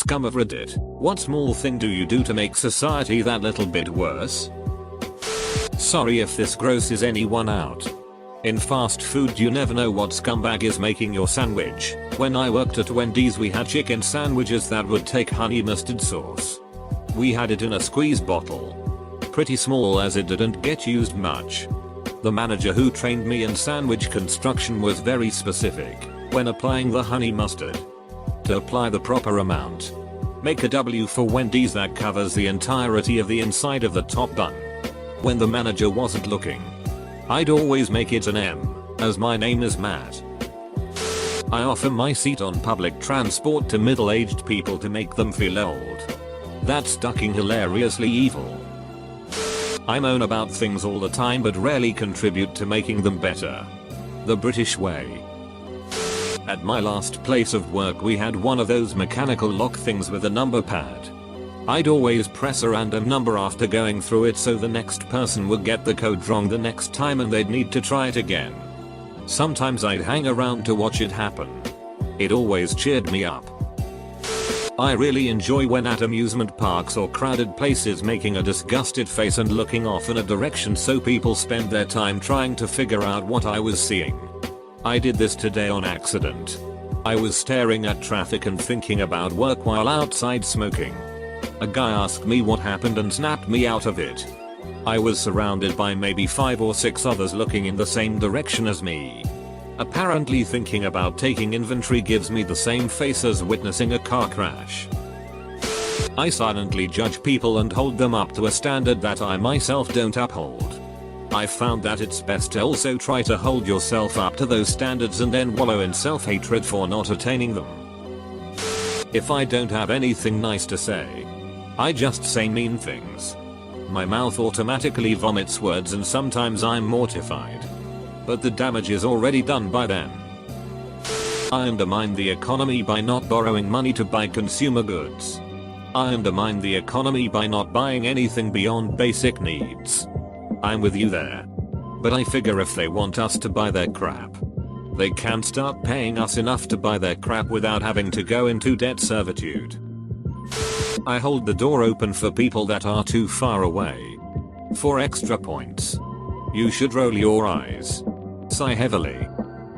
scum of Reddit, what small thing do you do to make society that little bit worse? Sorry if this grosses anyone out. In fast food you never know what scumbag is making your sandwich. When I worked at Wendy's we had chicken sandwiches that would take honey mustard sauce. We had it in a squeeze bottle. Pretty small as it didn't get used much. The manager who trained me in sandwich construction was very specific when applying the honey mustard. To apply the proper amount, make a W for Wendy's that covers the entirety of the inside of the top bun. When the manager wasn't looking, I'd always make it an M, as my name is Matt. I offer my seat on public transport to middle-aged people to make them feel old. That's fucking hilariously evil. I moan about things all the time but rarely contribute to making them better. The British way. At my last place of work we had one of those mechanical lock things with a number pad. I'd always press a random number after going through it so the next person would get the code wrong the next time and they'd need to try it again. Sometimes I'd hang around to watch it happen. It always cheered me up. I really enjoy when at amusement parks or crowded places making a disgusted face and looking off in a direction so people spend their time trying to figure out what I was seeing. I did this today on accident. I was staring at traffic and thinking about work while outside smoking. A guy asked me what happened and snapped me out of it. I was surrounded by maybe 5 or 6 others looking in the same direction as me. Apparently thinking about taking inventory gives me the same face as witnessing a car crash. I silently judge people and hold them up to a standard that I myself don't uphold. I found that it's best to also try to hold yourself up to those standards and then wallow in self-hatred for not attaining them. If I don't have anything nice to say, I just say mean things. My mouth automatically vomits words and sometimes I'm mortified. But the damage is already done by then. I undermine the economy by not borrowing money to buy consumer goods. I undermine the economy by not buying anything beyond basic needs. I'm with you there. But I figure if they want us to buy their crap, they can start paying us enough to buy their crap without having to go into debt servitude. I hold the door open for people that are too far away. For extra points, you should roll your eyes, sigh heavily,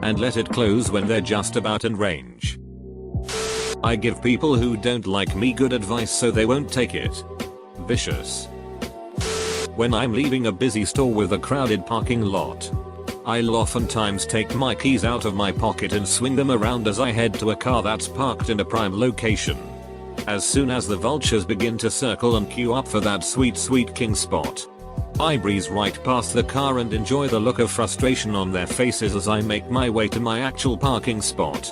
and let it close when they're just about in range. I give people who don't like me good advice so they won't take it. Vicious. When I'm leaving a busy store with a crowded parking lot, I'll oftentimes take my keys out of my pocket and swing them around as I head to a car that's parked in a prime location. As soon as the vultures begin to circle and queue up for that sweet king spot, I breeze right past the car and enjoy the look of frustration on their faces as I make my way to my actual parking spot.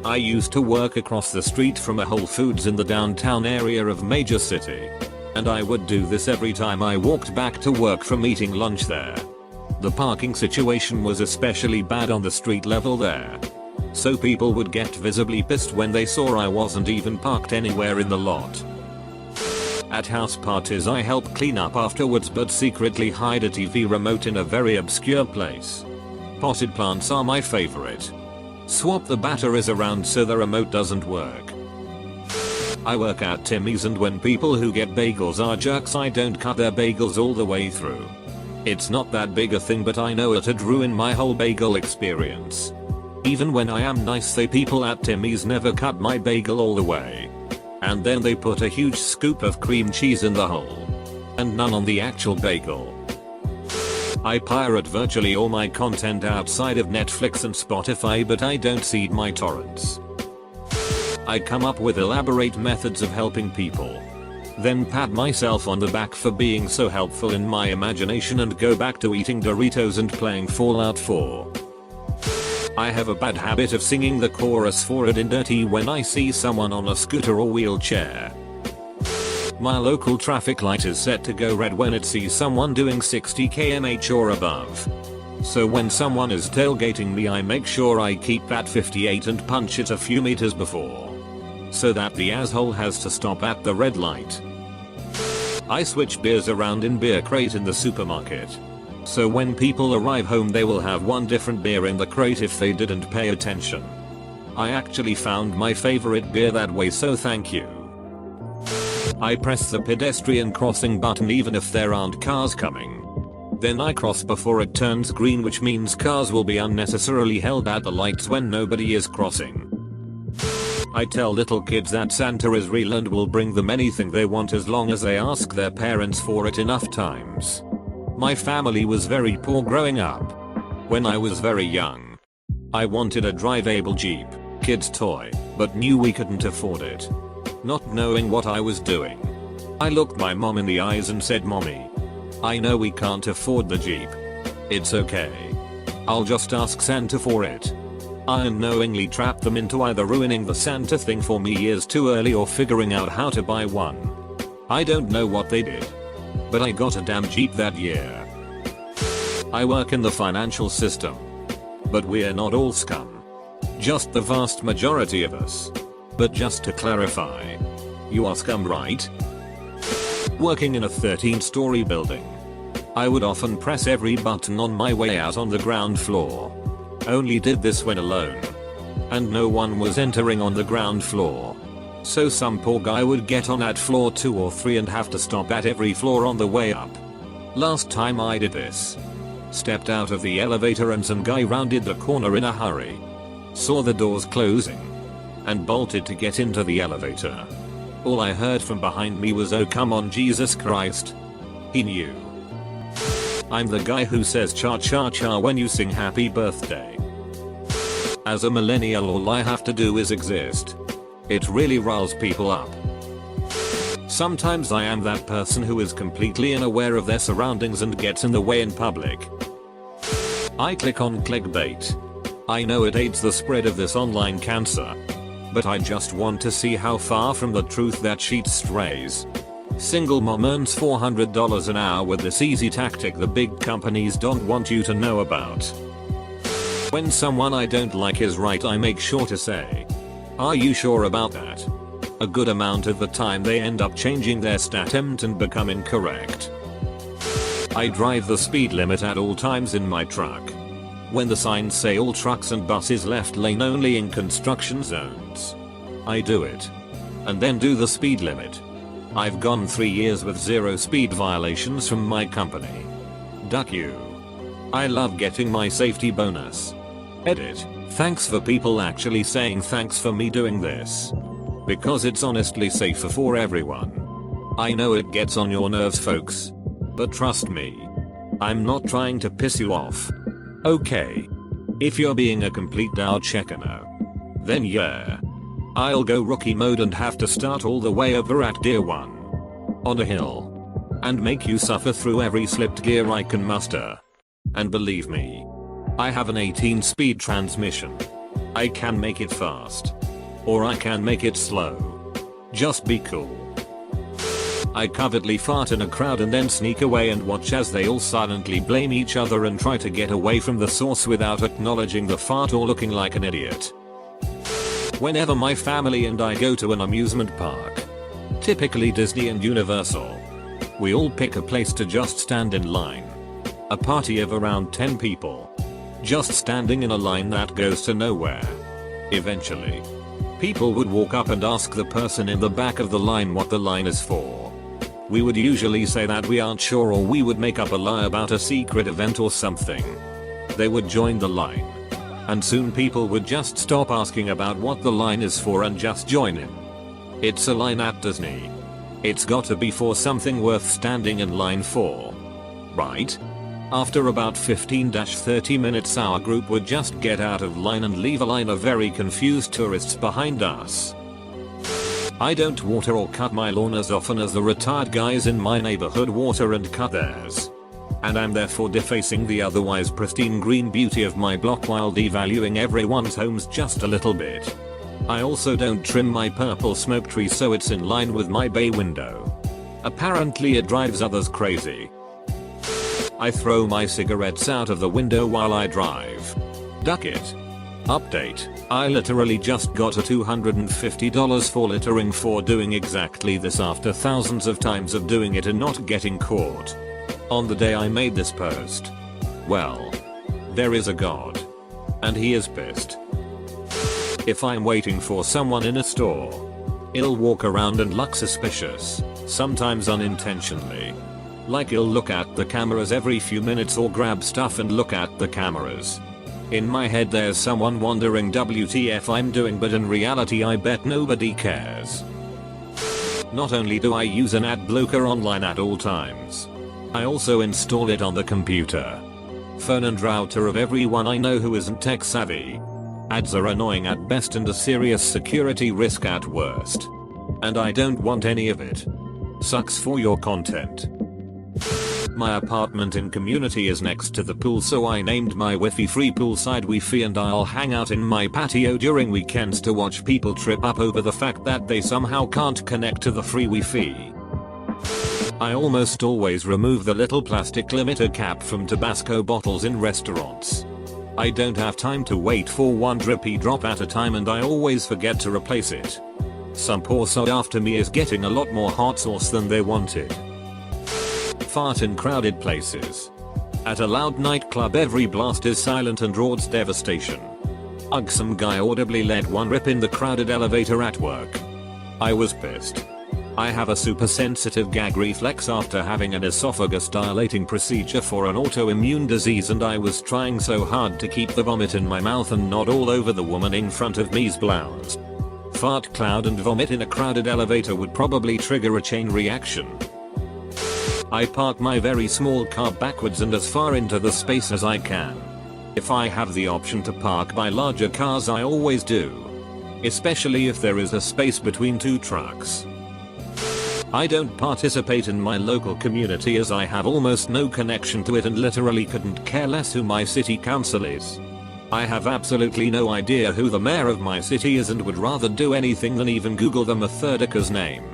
I used to work across the street from a Whole Foods in the downtown area of major city, and I would do this every time I walked back to work from eating lunch there. The parking situation was especially bad on the street level there, so people would get visibly pissed when they saw I wasn't even parked anywhere in the lot. At house parties I help clean up afterwards but secretly hide a TV remote in a very obscure place. Potted plants are my favorite. Swap the batteries around so the remote doesn't work. I work at Timmy's and when people who get bagels are jerks I don't cut their bagels all the way through. It's not that big a thing but I know it'd ruin my whole bagel experience. Even when I am nice the people at Timmy's never cut my bagel all the way. And then they put a huge scoop of cream cheese in the hole. And none on the actual bagel. I pirate virtually all my content outside of Netflix and Spotify but I don't seed my torrents. I come up with elaborate methods of helping people. Then pat myself on the back for being so helpful in my imagination and go back to eating Doritos and playing Fallout 4. I have a bad habit of singing the chorus for It in Dirty when I see someone on a scooter or wheelchair. My local traffic light is set to go red when it sees someone doing 60 km/h or above. So when someone is tailgating me I make sure I keep at 58 and punch it a few meters before, so that the asshole has to stop at the red light. I switch beers around in beer crate in the supermarket. So when people arrive home they will have one different beer in the crate if they didn't pay attention. I actually found my favorite beer that way so thank you. I press the pedestrian crossing button even if there aren't cars coming. Then I cross before it turns green, which means cars will be unnecessarily held at the lights when nobody is crossing. I tell little kids that Santa is real and will bring them anything they want as long as they ask their parents for it enough times. My family was very poor growing up. When I was very young, I wanted a drive-able Jeep, kid's toy, but knew we couldn't afford it. Not knowing what I was doing, I looked my mom in the eyes and said, "Mommy, I know we can't afford the Jeep. It's okay. I'll just ask Santa for it." I unknowingly trapped them into either ruining the Santa thing for me years too early or figuring out how to buy one. I don't know what they did, but I got a damn Jeep that year. I work in the financial system, but we're not all scum. Just the vast majority of us. But just to clarify, you are scum, right? Working in a 13-story building, I would often press every button on my way out on the ground floor. Only did this when alone, and no one was entering on the ground floor. So some poor guy would get on at floor 2 or 3 and have to stop at every floor on the way up. Last time I did this, stepped out of the elevator and some guy rounded the corner in a hurry, saw the doors closing, and bolted to get into the elevator. All I heard from behind me was, "Oh come on, Jesus Christ." He knew. I'm the guy who says cha cha cha when you sing happy birthday. As a millennial, all I have to do is exist. It really riles people up. Sometimes I am that person who is completely unaware of their surroundings and gets in the way in public. I click on clickbait. I know it aids the spread of this online cancer, but I just want to see how far from the truth that sheet strays. Single mom earns $400 an hour with this easy tactic the big companies don't want you to know about. When someone I don't like is right, I make sure to say, "Are you sure about that?" A good amount of the time they end up changing their statement and becoming correct. I drive the speed limit at all times in my truck. When the signs say all trucks and buses left lane only in construction zones, I do it. And then do the speed limit. I've gone 3 years with 0 speed violations from my company. Duck you. I love getting my safety bonus. Edit. Thanks for people actually saying thanks for me doing this. Because it's honestly safer for everyone. I know it gets on your nerves, folks. But trust me, I'm not trying to piss you off. Okay. If you're being a complete doubt checker now, then yeah, I'll go rookie mode and have to start all the way over at gear 1. On a hill. And make you suffer through every slipped gear I can muster. And believe me, I have an 18-speed transmission. I can make it fast. Or I can make it slow. Just be cool. I covertly fart in a crowd and then sneak away and watch as they all silently blame each other and try to get away from the source without acknowledging the fart or looking like an idiot. Whenever my family and I go to an amusement park, typically Disney and Universal, we all pick a place to just stand in line. A party of around 10 people. Just standing in a line that goes to nowhere. Eventually, people would walk up and ask the person in the back of the line what the line is for. We would usually say that we aren't sure, or we would make up a lie about a secret event or something. They would join the line. And soon people would just stop asking about what the line is for and just join in. It's a line at Disney. It's gotta be for something worth standing in line for. Right? After about 15-30 minutes, our group would just get out of line and leave a line of very confused tourists behind us. I don't water or cut my lawn as often as the retired guys in my neighborhood water and cut theirs. And I'm therefore defacing the otherwise pristine green beauty of my block while devaluing everyone's homes just a little bit. I also don't trim my purple smoke tree so it's in line with my bay window. Apparently it drives others crazy. I throw my cigarettes out of the window while I drive. Duck it. Update. I literally just got a $250 for littering for doing exactly this after thousands of times of doing it and not getting caught. On the day I made this post. Well, there is a God. And he is pissed. If I'm waiting for someone in a store, I'll walk around and look suspicious, sometimes unintentionally. Like I'll look at the cameras every few minutes or grab stuff and look at the cameras. In my head there's someone wondering WTF I'm doing, but in reality I bet nobody cares. Not only do I use an ad blocker online at all times, I also install it on the computer, phone and router of everyone I know who isn't tech savvy. Ads are annoying at best and a serious security risk at worst. And I don't want any of it. Sucks for your content. My apartment in community is next to the pool, so I named my Wi-Fi free poolside Wi-Fi, and I'll hang out in my patio during weekends to watch people trip up over the fact that they somehow can't connect to the free Wi-Fi. I almost always remove the little plastic limiter cap from Tabasco bottles in restaurants. I don't have time to wait for one drippy drop at a time, and I always forget to replace it. Some poor sod after me is getting a lot more hot sauce than they wanted. Fart in crowded places. At a loud nightclub every blast is silent and rauds devastation. Ugh, some guy audibly let one rip in the crowded elevator at work. I was pissed. I have a super sensitive gag reflex after having an esophagus dilating procedure for an autoimmune disease, and I was trying so hard to keep the vomit in my mouth and not all over the woman in front of me's blouse. Fart cloud and vomit in a crowded elevator would probably trigger a chain reaction. I park my very small car backwards and as far into the space as I can. If I have the option to park by larger cars I always do. Especially if there is a space between two trucks. I don't participate in my local community as I have almost no connection to it and literally couldn't care less who my city council is. I have absolutely no idea who the mayor of my city is and would rather do anything than even Google the Methodica's name.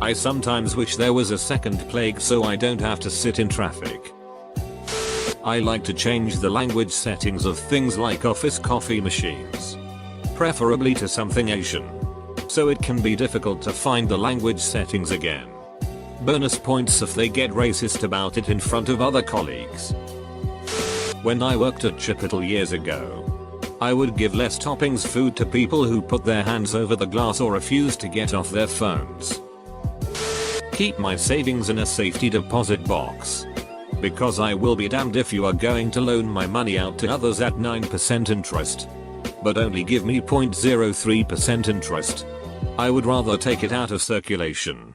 I sometimes wish there was a second plague so I don't have to sit in traffic. I like to change the language settings of things like office coffee machines. Preferably to something Asian. So it can be difficult to find the language settings again. Bonus points if they get racist about it in front of other colleagues. When I worked at Chipotle years ago, I would give less toppings food to people who put their hands over the glass or refuse to get off their phones. Keep my savings in a safety deposit box. Because I will be damned if you are going to loan my money out to others at 9% interest. But only give me 0.03% interest. I would rather take it out of circulation.